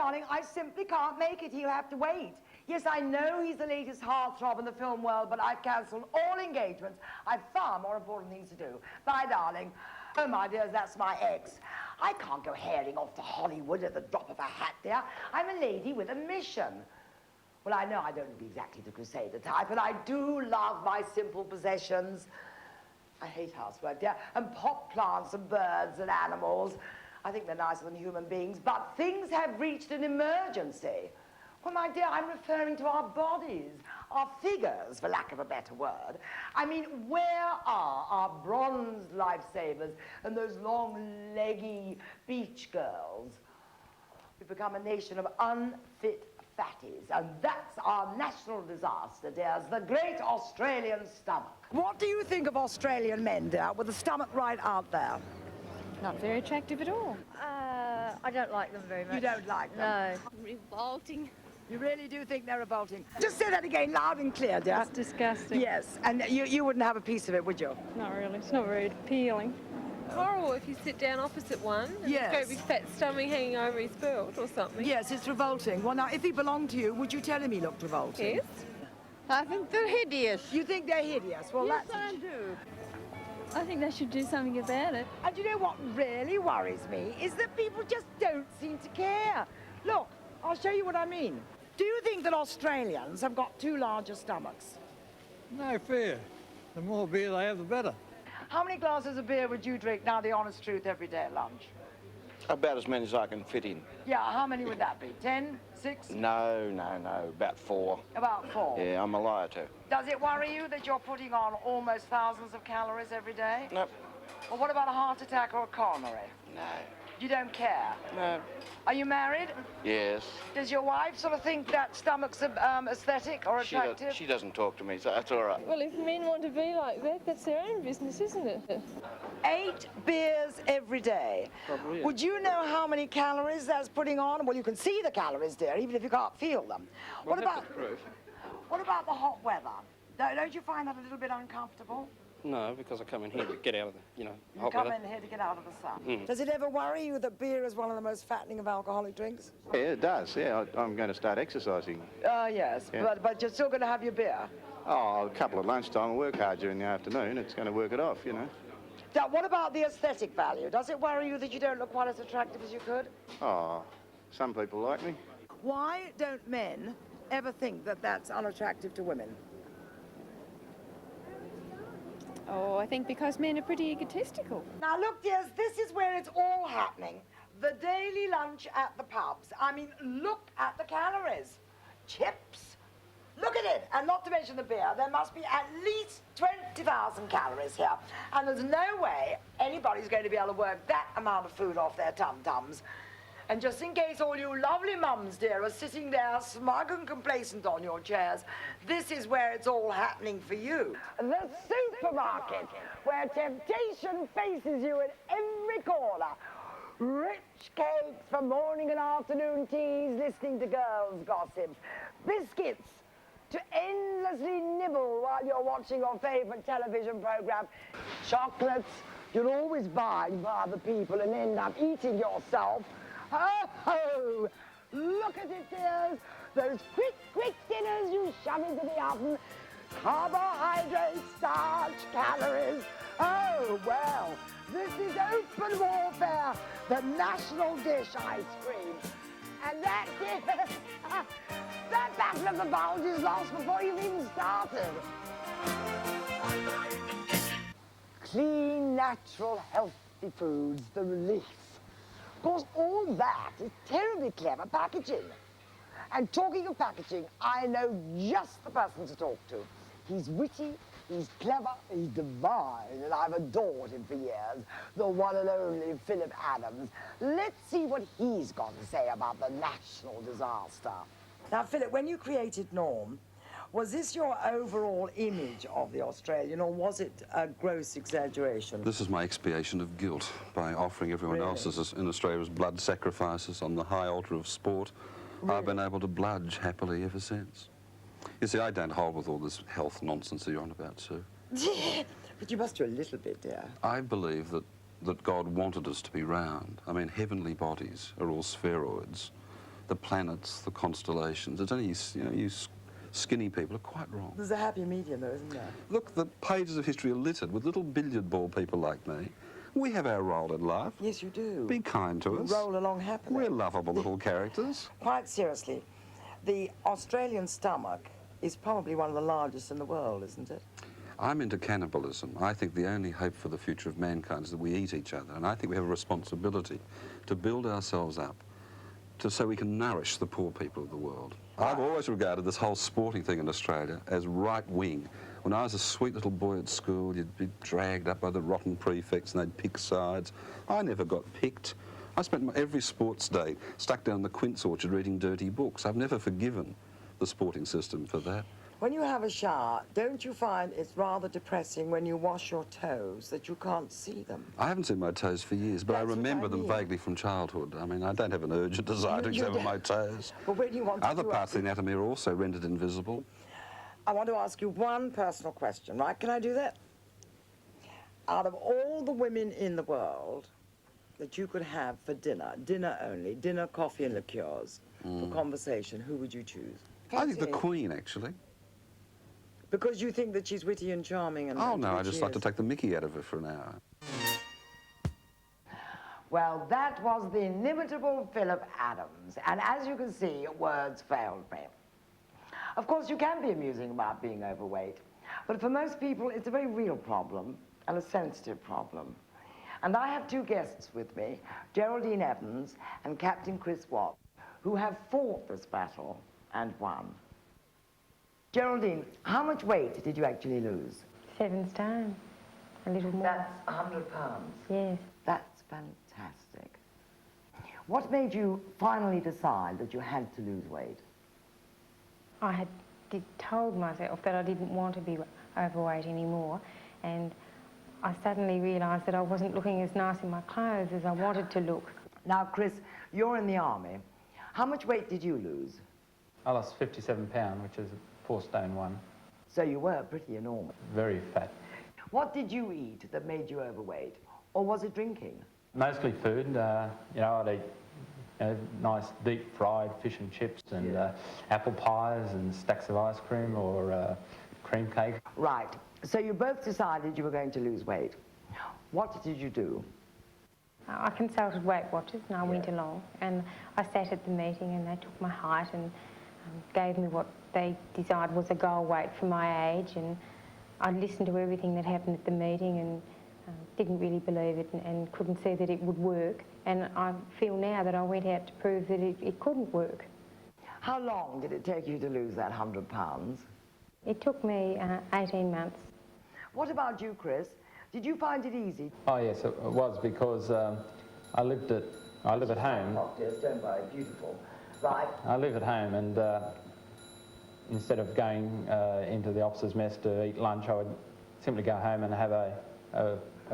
darling, I simply can't make it. He'll have to wait. Yes, I know he's the latest heartthrob in the film world, but I've cancelled all engagements. I've far more important things to do. Bye, darling. Oh, my dears, that's my ex. I can't go herring off to Hollywood at the drop of a hat there. I'm a lady with a mission. Well, I know I don't look exactly the Crusader type, but I do love my simple possessions. I hate housework, dear, and pot plants and birds and animals. I think they're nicer than human beings, but things have reached an emergency. Well, my dear, I'm referring to our bodies, our figures, for lack of a better word. I mean, where are our bronze lifesavers and those long, leggy beach girls? We've become a nation of unfit fatties, and that's our national disaster, dears, the great Australian stomach. What do you think of Australian men, dear, with the stomach right out there? Not very attractive at all. I don't like them very much. You don't like them? No. Revolting. You really do think they're revolting? Just say that again, loud and clear, dear. It's disgusting. Yes, and you wouldn't have a piece of it, would you? Not really. It's not very appealing. Horrible if you sit down opposite one and Yes. there's got a big fat stomach hanging over his belt or something. Yes, it's revolting. Well, now, if he belonged to you, would you tell him he looked revolting? Yes. I think they're hideous. You think they're hideous? Well, Yes, that's... I do. I think they should do something about it. And you know what really worries me is that people just don't seem to care. Look, I'll show you what I mean. Do you think that Australians have got too large a stomachs? No fear. The more beer they have, the better. How many glasses of beer would you drink, now the honest truth, every day at lunch? About as many as I can fit in. Yeah, how many would that be? 10? 6? No, about 4. About 4? Yeah, I'm a liar too. Does it worry you that you're putting on almost thousands of calories every day? No. Well, what about a heart attack or a coronary? No. You don't care? No. Are you married? Yes. Does your wife sort of think that stomach's aesthetic or attractive? She doesn't talk to me, so that's all right. Well, if men want to be like that, that's their own business, isn't it? 8 beers every day. Probably. Would you know how many calories that's putting on? Well, you can see the calories, dear, even if you can't feel them. What about the hot weather? Don't you find that a little bit uncomfortable? No, because I come in here to get out of the, You hot come weather. in here to get out of the sun. Does it ever worry you that beer is one of the most fattening of alcoholic drinks? Yeah, it does. Yeah, I'm going to start exercising. Yes, Yeah. but you're still going to have your beer. Oh, a couple at lunchtime. I work hard during the afternoon. It's going to work it off, you know. Now, what about the aesthetic value? Does it worry you that you don't look quite as attractive as you could? Oh, some people like me. Why don't men ever think that that's unattractive to women? Oh, I think because men are pretty egotistical. Now, look, dears, this is where it's all happening. The daily lunch at the pubs. I mean, look at the calories. Chips. Look at it. And not to mention the beer, there must be at least 20,000 calories here. And there's no way anybody's going to be able to work that amount of food off their tum-tums. And just in case all you lovely mums, dear, are sitting there smug and complacent on your chairs, this is where it's all happening for you. The supermarket, where temptation faces you at every corner. Rich cakes for morning and afternoon teas, listening to girls' gossips. Biscuits to endlessly nibble while you're watching your favourite television programme. Chocolates you'll always buy for other people and end up eating yourself. Oh, look at it, dears. Those quick dinners you shove into the oven. Carbohydrates, starch, calories. Oh, well, this is open warfare. The national dish ice cream. And that, that battle of the bulge is lost before you've even started. Clean, natural, healthy foods, the relief. Of course, all that is terribly clever packaging. And talking of packaging, I know just the person to talk to. He's witty, he's clever, he's divine, and I've adored him for years. The one and only Phillip Adams. Let's see what he's got to say about the national disaster. Now, Phillip, when you created Norm, was this your overall image of the Australian, or was it a gross exaggeration? This is my expiation of guilt by offering everyone else in Australia as blood sacrifices on the high altar of sport. Really? I've been able to bludge happily ever since. You see, I don't hold with all this health nonsense that you're on about, Sue. But you must do a little bit, dear. I believe that God wanted us to be round. I mean, heavenly bodies are all spheroids. the planets, the constellations. It's only you skinny people are quite wrong. There's a happy medium, though, isn't there? Look, the pages of history are littered with little billiard ball people like me. We have our role in life. Yes, you do. Be kind to us. Roll along happily. We're lovable little characters. Quite seriously, the Australian stomach is probably one of the largest in the world, isn't it? I'm into cannibalism. I think the only hope for the future of mankind is that we eat each other, and I think we have a responsibility to build ourselves up so we can nourish the poor people of the world. I've always regarded this whole sporting thing in Australia as right-wing. When I was a sweet little boy at school, you'd be dragged up by the rotten prefects and they'd pick sides. I never got picked. I spent every sports day stuck down in the quince orchard reading dirty books. I've never forgiven the sporting system for that. When you have a shower, don't you find it's rather depressing when you wash your toes that you can't see them? I haven't seen my toes for years, but I That's what remember I them mean. vaguely from childhood. I mean, I don't have an urgent desire to You examine don't. my toes. But when you want to Other do parts of the anatomy are also rendered invisible. I want to ask you one personal question, right? Can I do that? Out of all the women in the world that you could have for dinner only, dinner, coffee and liqueurs, for conversation, who would you choose? I think the Queen, actually. Because you think that she's witty and charming and... Oh, no, I which just she like to is. take the mickey out of her for an hour. Well, that was the inimitable Phillip Adams. And as you can see, words failed me. Of course, you can be amusing about being overweight. But for most people, it's a very real problem and a sensitive problem. And I have two guests with me, Geraldine Evans and Captain Chris Watt, who have fought this battle and won. Geraldine, how much weight did you actually lose? 7 stone, a little more. That's 100 pounds. Yes. That's fantastic. What made you finally decide that you had to lose weight? I had told myself that I didn't want to be overweight anymore, and I suddenly realised that I wasn't looking as nice in my clothes as I wanted to look. Now, Chris, you're in the army. How much weight did you lose? I lost 57 pounds, which is 4 stone 1. So you were pretty enormous. Very fat. What did you eat that made you overweight? Or was it drinking? Mostly food. I'd eat nice deep fried fish and chips and apple pies and stacks of ice cream or cream cake. Right. So you both decided you were going to lose weight. What did you do? I consulted Weight Watchers and I went along, and I sat at the meeting and they took my height and gave me what they decided was a goal weight for my age, and I listened to everything that happened at the meeting and didn't really believe it and couldn't see that it would work, and I feel now that I went out to prove that it couldn't work. How long did it take you to lose that 100 pounds? It took me 18 months. What about you, Chris? Did you find it easy? Oh yes, it was, because I live at home. Cocktails, don't worry, beautiful. Right. I live at home, and instead of going into the officer's mess to eat lunch, I would simply go home and have a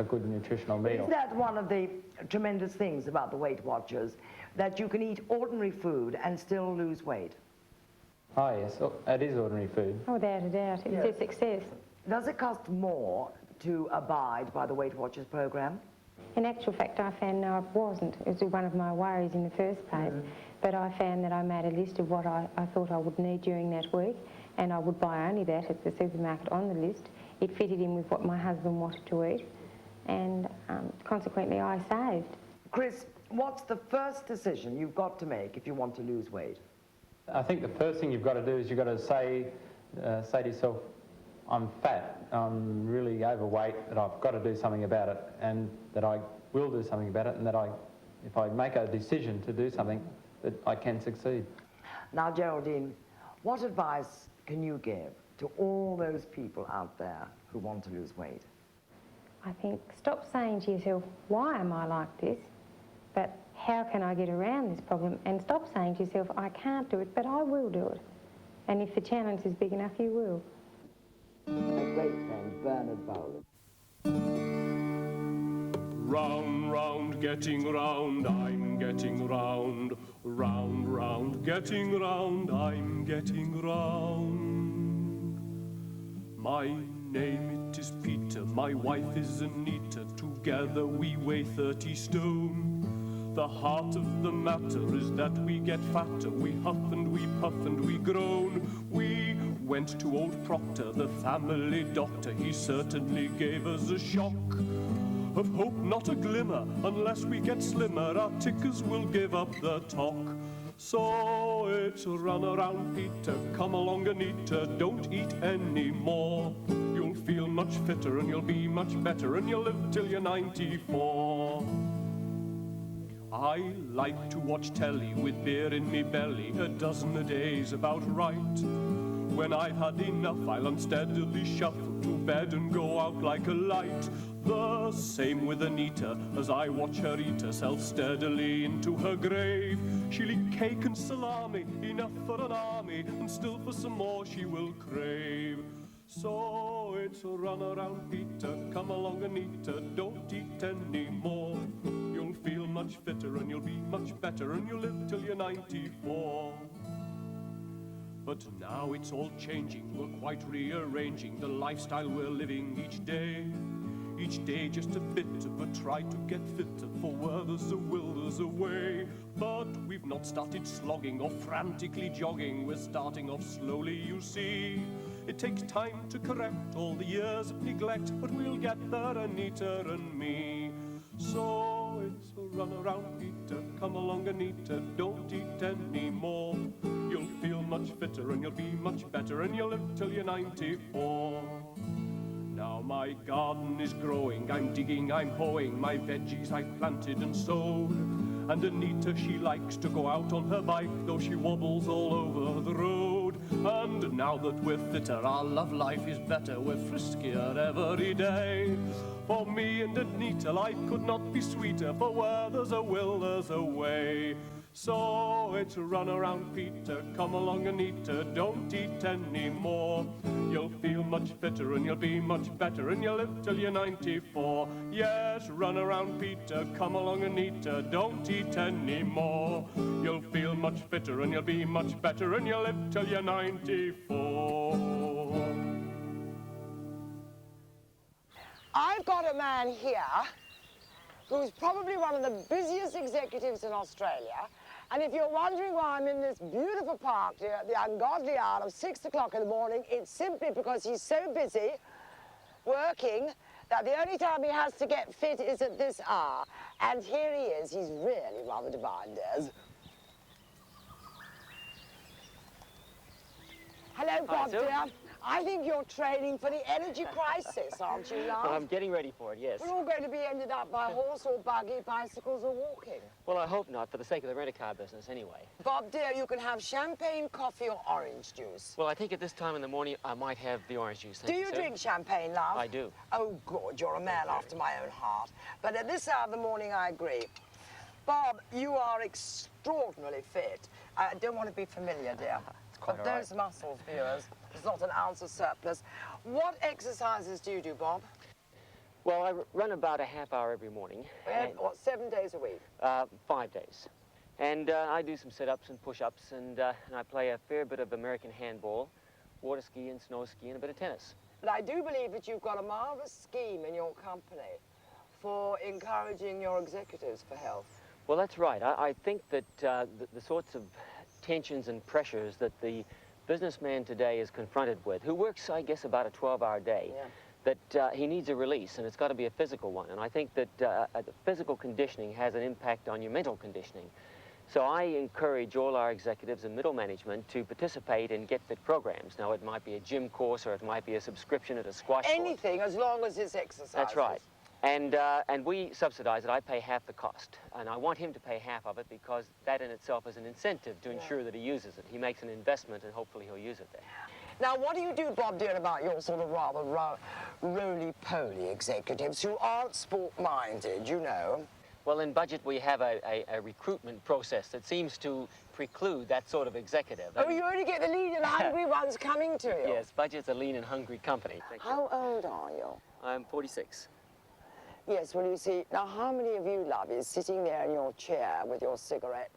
good nutritional meal. Isn't that one of the tremendous things about the Weight Watchers, that you can eat ordinary food and still lose weight? Oh yes, it is ordinary food. Oh, without a doubt, it's a success. Does it cost more to abide by the Weight Watchers program? In actual fact, I found no, it wasn't. It was one of my worries in the first place. But I found that I made a list of what I thought I would need during that week, and I would buy only that at the supermarket on the list. It fitted in with what my husband wanted to eat, and consequently I saved. Chris, what's the first decision you've got to make if you want to lose weight? I think the first thing you've got to do is you've got to say to yourself, I'm fat, I'm really overweight, that I've got to do something about it, and that I will do something about it, and that if I make a decision to do something, that I can succeed. Now, Geraldine, what advice can you give to all those people out there who want to lose weight? I think stop saying to yourself, why am I like this? But how can I get around this problem? And stop saying to yourself, I can't do it, but I will do it. And if the challenge is big enough, you will. A great friend, Bernard Bowler. Round, round, getting round, I'm getting round. Round, round, getting round, I'm getting round. My name it is Peter, my wife is Anita. Together we weigh 30 stone. The heart of the matter is that we get fatter, we huff and we puff and we groan. We went to old Proctor, the family doctor. He certainly gave us a shock of hope, not a glimmer. Unless we get slimmer, our tickers will give up the talk. So it's run around, Peter, come along, Anita, don't eat any more. You'll feel much fitter and you'll be much better and you'll live till you're 94. I like to watch telly with beer in me belly, a dozen a day's about right. When I've had enough, I'll unsteadily shuffle to bed and go out like a light. The same with Anita, as I watch her eat herself steadily into her grave. She'll eat cake and salami, enough for an army, and still for some more she will crave. So it's a run around, Peter, come along, Anita, don't eat any more. You'll feel much fitter and you'll be much better and you'll live till you're 94. But now it's all changing, we're quite rearranging the lifestyle we're living each day. Each day just a bit of a try to get fitter, for where there's a will, there's a way. But we've not started slogging or frantically jogging, we're starting off slowly, you see. It takes time to correct all the years of neglect, but we'll get there, Anita and me. So it's a run around, Peter, come along, Anita, don't eat any more. You'll feel much fitter and you'll be much better and you'll live till you're 94. Now my garden is growing, I'm digging, I'm hoeing, my veggies I've planted and sowed. And Anita, she likes to go out on her bike, though she wobbles all over the road. And now that we're fitter, our love life is better, we're friskier every day. For me and Anita, life could not be sweeter, for where there's a will, there's a way. So it's a run around, Peter, come along, Anita, don't eat any more. You'll feel much fitter and you'll be much better and you'll live till you're 94. Yes, run around, Peter, come along, Anita, don't eat any more. You'll feel much fitter and you'll be much better and you'll live till you're 94. I've got a man here who's probably one of the busiest executives in Australia. And if you're wondering why I'm in this beautiful park here at the ungodly hour of 6 o'clock in the morning, it's simply because he's so busy working that the only time he has to get fit is at this hour. And here he is. He's really rather divine, Des. Hello, Bob, dear. I think you're training for the energy crisis, aren't you, love? Well, I'm getting ready for it, yes. We're all going to be ended up by horse or buggy, bicycles or walking. Well, I hope not, for the sake of the rent-a-car business, anyway. Bob, dear, you can have champagne, coffee or orange juice. Well, I think at this time in the morning, I might have the orange juice. Do you drink champagne, love? I do. Oh, good. You're a man after my own heart. But at this hour of the morning, I agree. Bob, you are extraordinarily fit. I don't want to be familiar, dear. But those muscles, viewers, there's not an ounce of surplus. What exercises do you do, Bob? Well, I run about a half hour every morning. What, 7 days a week? 5 days. And I do some sit-ups and push-ups, and I play a fair bit of American handball, water ski and snow ski, and a bit of tennis. But I do believe that you've got a marvellous scheme in your company for encouraging your executives for health. Well, that's right. I think that the sorts of tensions and pressures that the businessman today is confronted with, who works, I guess, about a 12-hour day, that he needs a release, and it's got to be a physical one. And I think that the physical conditioning has an impact on your mental conditioning. So I encourage all our executives and middle management to participate in Get Fit programs. Now, it might be a gym course or it might be a subscription at a squash course. Anything, as long as it's exercise. That's right. And we subsidize it. I pay half the cost. And I want him to pay half of it because that in itself is an incentive to ensure that he uses it. He makes an investment and hopefully he'll use it there. Now, what do you do, Bob, dear, about your sort of rather roly-poly executives who aren't sport-minded, you know? Well, in budget, we have a recruitment process that seems to preclude that sort of executive. Oh, you only get the lean and hungry ones coming to you? Yes, budget's a lean and hungry company. How old are you? I'm 46. Yes, well, you see, now how many of you, love, is sitting there in your chair with your cigarette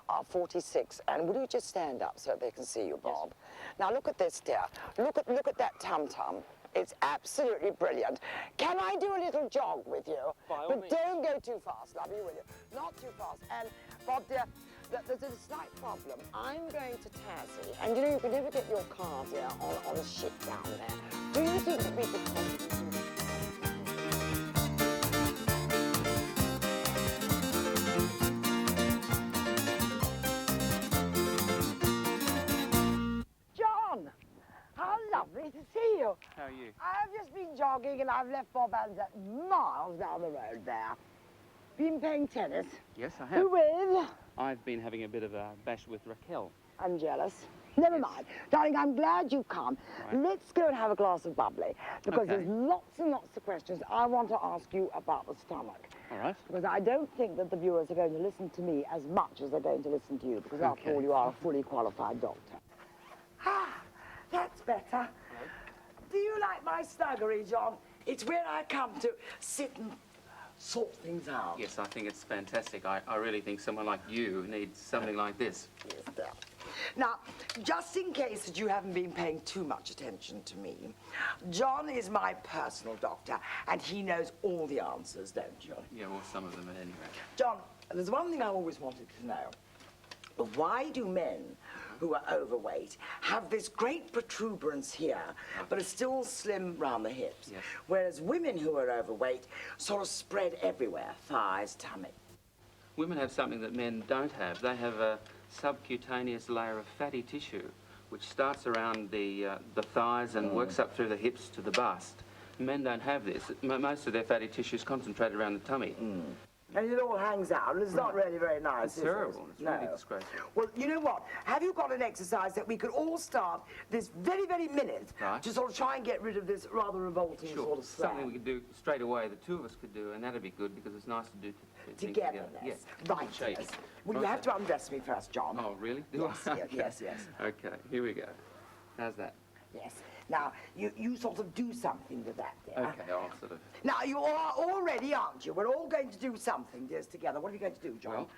are 46? And will you just stand up so they can see you, Bob? Yes. Now, look at this, dear. Look at that tum-tum. It's absolutely brilliant. Can I do a little jog with you? But don't go too fast, lovey, will you? Not too fast. And, Bob, dear, there's a slight problem. I'm going to Tassie, and you know, you can never get your car, dear, on a ship down there. Do you think that we could possibly do John, how lovely to see you. How are you? I've just been jogging and I've left Bob Adams miles down the road there. Been playing tennis. Yes, I have. Who with? I've been having a bit of a bash with Raquel. I'm jealous. Never mind. Darling, I'm glad you've come. Right. Let's go and have a glass of bubbly, because Okay. there's lots and lots of questions I want to ask you about the stomach. All right. Because I don't think that the viewers are going to listen to me as much as they're going to listen to you, because after all, you are a fully qualified doctor. Ah, that's better. Do you like my snuggery, John? It's where I come to sit and sort things out. Yes, I think it's fantastic. I really think someone like you needs something like this. Yes, dear. Now, just in case that you haven't been paying too much attention to me, John is my personal doctor, and he knows all the answers, don't you? Yeah, well, some of them at any rate. John, there's one thing I always wanted to know. Why do men who are overweight have this great protuberance here, but are still slim round the hips? Yes. Whereas women who are overweight sort of spread everywhere, thighs, tummy. Women have something that men don't have. They have a subcutaneous layer of fatty tissue, which starts around the thighs and works up through the hips to the bust. Men don't have this. Most of their fatty tissue is concentrated around the tummy. And it all hangs out, and it's not really very nice, It's is it? terrible. It's really disgraceful. Well, you know what? Have you got an exercise that we could all start this very, very minute Right. to sort of try and get rid of this rather revolting sort of slag? Something we could do straight away, the two of us could do, and that'd be good because it's nice to do things together. Togetherness. Yeah. Right. Shake. Yes. Well, you have to undress me first, John. Oh, really? Yes, Okay. yes, yes. Okay, here we go. How's that? Yes. Now, you sort of do something with that, dear. Okay, I'll sort of... Now, you are all ready, aren't you? We're all going to do something, dears, together. What are you going to do, John? Well,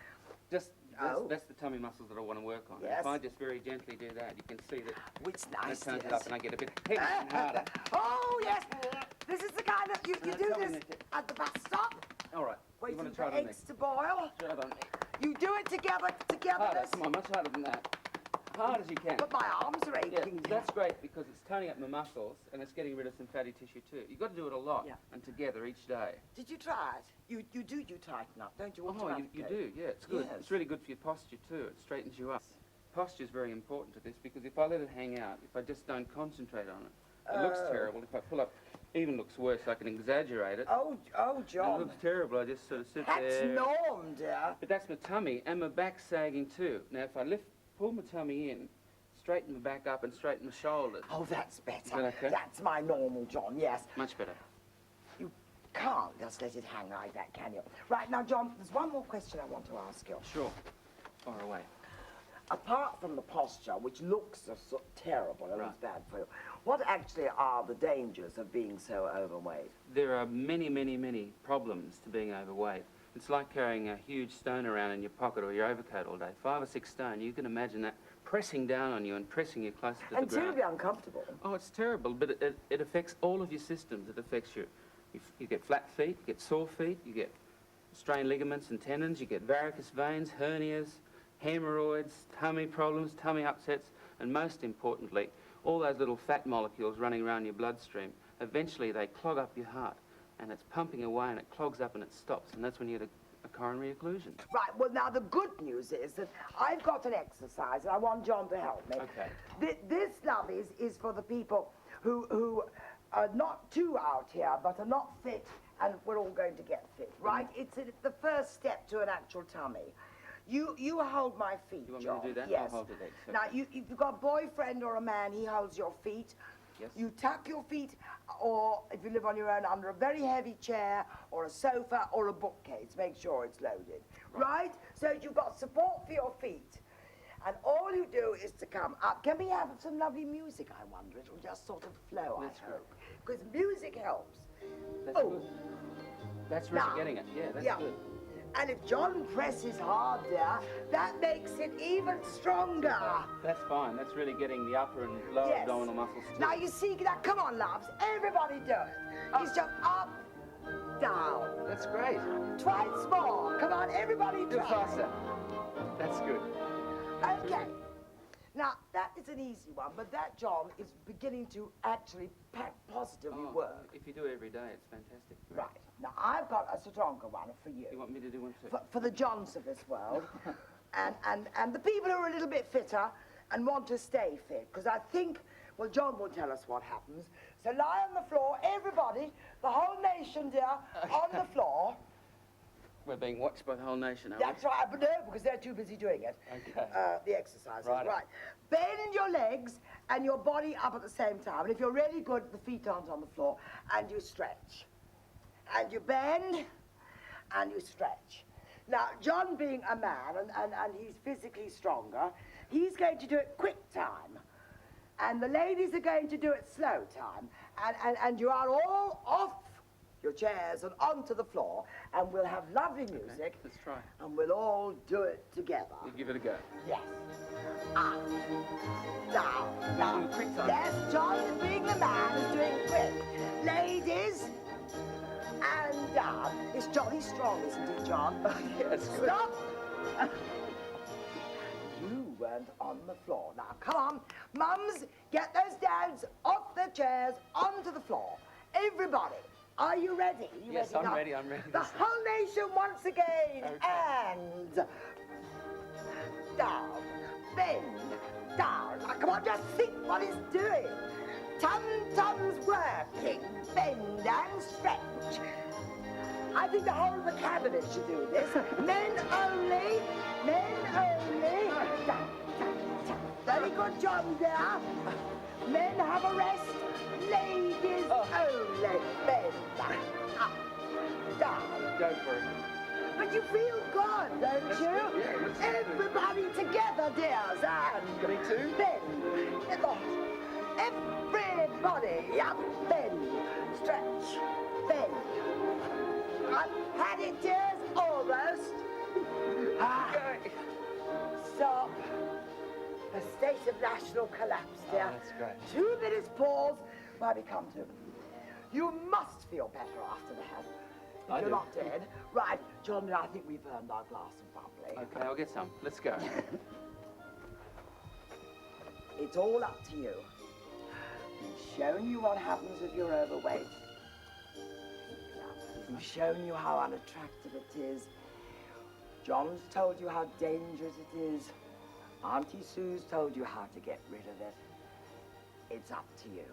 just, Oh. that's the tummy muscles that I want to work on. Yes. If I just very gently do that, you can see that It's nice, I turn it yes. up and I get a bit heavier and harder. Oh, yes. This is the kind that you No, do tell me this that- at the bus stop, All right, you waiting want to for try it on me? eggs to boil. Try it on me. You do it together, Harder, togetherness. come on, much harder than that. Hard as you can. But my arms are Yeah, aching. that's great because it's toning up my muscles and it's getting rid of some fatty tissue too. You've got to do it a lot Yeah. and together each day. Did you try it? You tighten up, don't you? Oh, you automatically? do, yeah, it's good. Yes. It's really good for your posture too. It straightens you up. Posture is very important to this because if I let it hang out, if I just don't concentrate on it, it looks terrible. If I pull up, even looks worse. I can exaggerate it. Oh, It John. looks terrible. I just sort of sit That's there. norm, dear. But that's my tummy and my back sagging too. Now, if I pull my tummy in, straighten my back up and straighten my shoulders. Oh, that's better. Is that okay? That's my normal, John, yes. Much better. You can't just let it hang like that, can you? Right, now, John, there's one more question I want to ask you. Sure. Far away. Apart from the posture, which looks so terrible and Right. it's bad for you, what actually are the dangers of being so overweight? There are many, many, many problems to being overweight. It's like carrying a huge stone around in your pocket or your overcoat all day. 5 or 6 stone, you can imagine that pressing down on you and pressing you closer to And the ground. terribly uncomfortable. Oh, it's terrible, but it affects all of your systems. It affects you get flat feet, you get sore feet, you get strained ligaments and tendons, you get varicose veins, hernias, hemorrhoids, tummy problems, tummy upsets, and most importantly, all those little fat molecules running around your bloodstream, eventually they clog up your heart, and it's pumping away and it clogs up and it stops, and that's when you get a coronary occlusion. Right, well, now, the good news is that I've got an exercise, and I want John to help me. Okay. This, love, is for the people who are not too out here, but are not fit, and we're all going to get fit, right? It's the first step to an actual tummy. You hold my feet, You want John. me to do that? Yes. I'll hold it then. So- Now, if you've got a boyfriend or a man, he holds your feet. Yes. You tuck your feet, or if you live on your own, under a very heavy chair, or a sofa, or a bookcase. Make sure it's loaded. Right? So you've got support for your feet. And all you do is to come up. Can we have some lovely music, I wonder? It'll just sort of flow, That's I hope. Because music helps. That's good. That's really Now, getting it. Yeah, that's yeah. good. And if John presses hard there, that makes it even stronger. That's fine. That's really getting the upper and lower Yes. abdominal muscles too. Now you see, now come on, loves, everybody do it. He's just up, down. That's great. Twice more. Come on, everybody Do it try. faster. That's good. Okay. Now, that is an easy one, but that, John, is beginning to actually positively work. If you do it every day, it's fantastic. Right. Now, I've got a stronger one for you. You want me to do one too? For the Johns of this world. and the people who are a little bit fitter and want to stay fit. Because I think, well, John will tell us what happens. So lie on the floor, everybody, the whole nation, dear, on the floor. We're being watched by the whole nation, aren't That's right, but no, because they're too busy doing it. Okay. The exercises. Right. Bend your legs and your body up at the same time. And if you're really good, the feet aren't on the floor. And you stretch. And you bend and you stretch. Now, John being a man and he's physically stronger, he's going to do it quick time. And the ladies are going to do it slow time. And you are all off your chairs and onto the floor, and we'll have lovely music. Okay, let's try. And we'll all do it together. You give it a go. Yes. Up, down, down. Quick time. Yes, John, being the man, is doing quick. Ladies, and down. It's Johnny Strong, isn't he, John? Yes. Stop! You weren't on the floor. Now, come on. Mums, get those dads off their chairs onto the floor. Everybody. Are you ready? Yes, I'm ready. I'm ready. The whole nation once again. Okay. And down, bend, down. Now, come on, just think what he's doing. Tum-tums working, bend and stretch. I think the whole of the cabinet should do this. Men only, men only. Down, down, down. Very good, John, there. Men have a rest. Ladies only. Bend, up, down. Go for it. But you feel good, don't you? Yeah, Everybody together, dears, and Me too. bend. Everybody, up, bend, stretch, bend. I've had it, dears, almost. Stop. A state of national collapse, dear. That's great. 2 minutes pause while we come to. You must feel better after that. If I you're do. not dead. Right, John, I think we've earned our glass of bubbly. Okay, I'll get some. Let's go. It's all up to you. We've shown you what happens if you're overweight. We've shown you how unattractive it is. John's told you how dangerous it is. Auntie Sue's told you how to get rid of it. It's up to you.